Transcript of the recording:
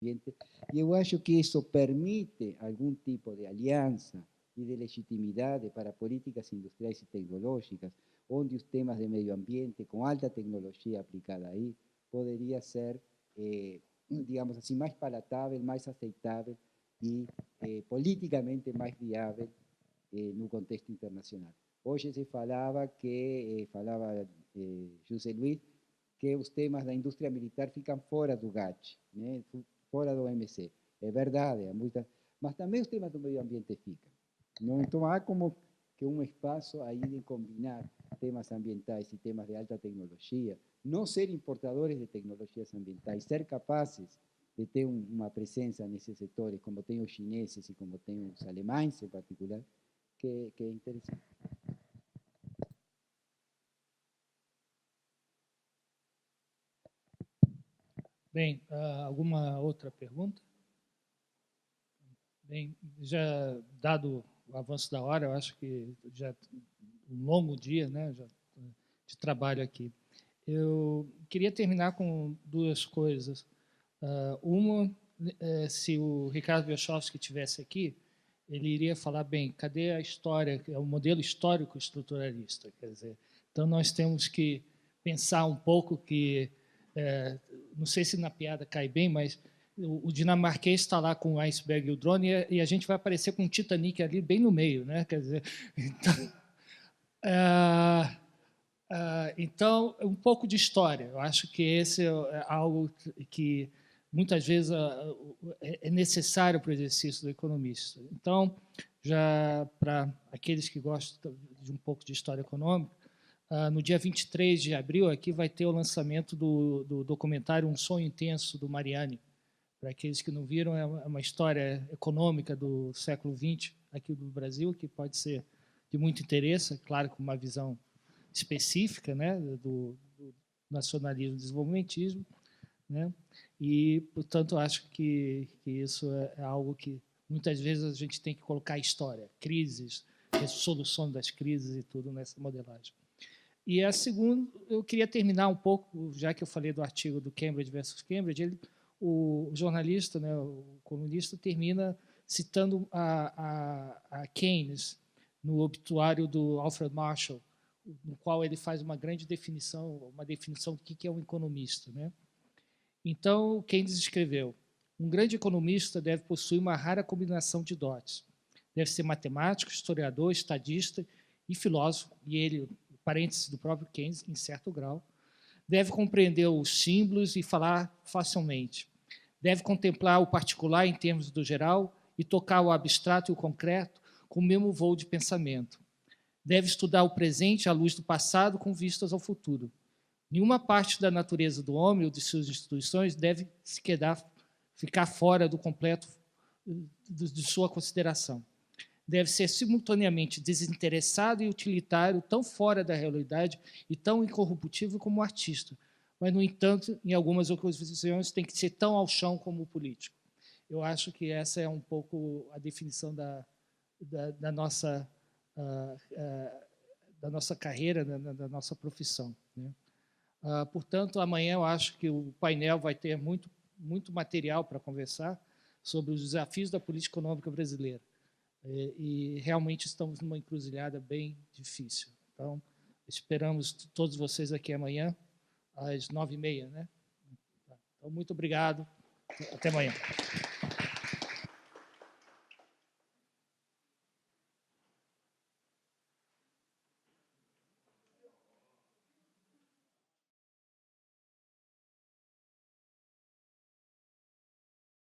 ambiente. E eu acho que isso permite algum tipo de aliança e de legitimidade para políticas industriais e tecnológicas, onde os temas de meio ambiente, com alta tecnologia aplicada aí, poderia ser, digamos assim, mais palatável, mais aceitável e politicamente mais viável no contexto internacional. Hoje se falava José Luiz, que os temas da indústria militar ficam fora do GATT, né? Fora do OMC. É verdade, mas também os temas do meio ambiente ficam. Não? Então há como que um espaço aí de combinar temas ambientais e temas de alta tecnologia, não ser importadores de tecnologias ambientais, ser capazes de ter uma presença nesses setores, como tem os chineses e como tem os alemães em particular, que é interessante. Bem, alguma outra pergunta? Bem, já dado o avanço da hora, eu acho que já um longo dia, né, já, de trabalho aqui. Eu queria terminar com duas coisas. Uma, se o Ricardo Wierzchowski estivesse aqui, ele iria falar, bem, cadê a história, é o modelo histórico estruturalista? Quer dizer, então nós temos que pensar um pouco que, não sei se na piada cai bem, mas o dinamarquês está lá com o iceberg e o drone e a gente vai aparecer com um Titanic ali bem no meio, né? Quer dizer, então um pouco de história. Eu acho que esse é algo que muitas vezes é necessário para o exercício do economista. Então, já para aqueles que gostam de um pouco de história econômica, no dia 23 de abril aqui vai ter o lançamento do documentário Um Sonho Intenso, do Mariani. Para aqueles que não viram, é uma história econômica do século XX aqui do Brasil, que pode ser de muito interesse, claro, com uma visão específica, né, do nacionalismo e desenvolvimentismo, né? E, portanto, acho que isso é algo que muitas vezes a gente tem que colocar a história, crises, resolução das crises e tudo nessa modelagem. E a segunda, eu queria terminar um pouco, já que eu falei do artigo do Cambridge versus Cambridge, o jornalista, né, o colunista, termina citando a Keynes no obituário do Alfred Marshall, no qual ele faz uma definição do que é um economista, né? Então, Keynes escreveu: um grande economista deve possuir uma rara combinação de dotes. Deve ser matemático, historiador, estadista e filósofo, e ele, parênteses do próprio Keynes, em certo grau. Deve compreender os símbolos e falar facilmente. Deve contemplar o particular em termos do geral e tocar o abstrato e o concreto com o mesmo voo de pensamento. Deve estudar o presente à luz do passado com vistas ao futuro. Nenhuma parte da natureza do homem ou de suas instituições deve ficar fora do completo de sua consideração. Deve ser simultaneamente desinteressado e utilitário, tão fora da realidade e tão incorruptível como o artista. Mas, no entanto, em algumas ocasiões, tem que ser tão ao chão como o político. Eu acho que essa é um pouco a definição da nossa carreira, da nossa profissão, né? Portanto, amanhã eu acho que o painel vai ter muito material para conversar sobre os desafios da política econômica brasileira. E realmente estamos numa encruzilhada bem difícil. Então, esperamos todos vocês aqui amanhã, às 9h30, né? Então, muito obrigado. Até amanhã.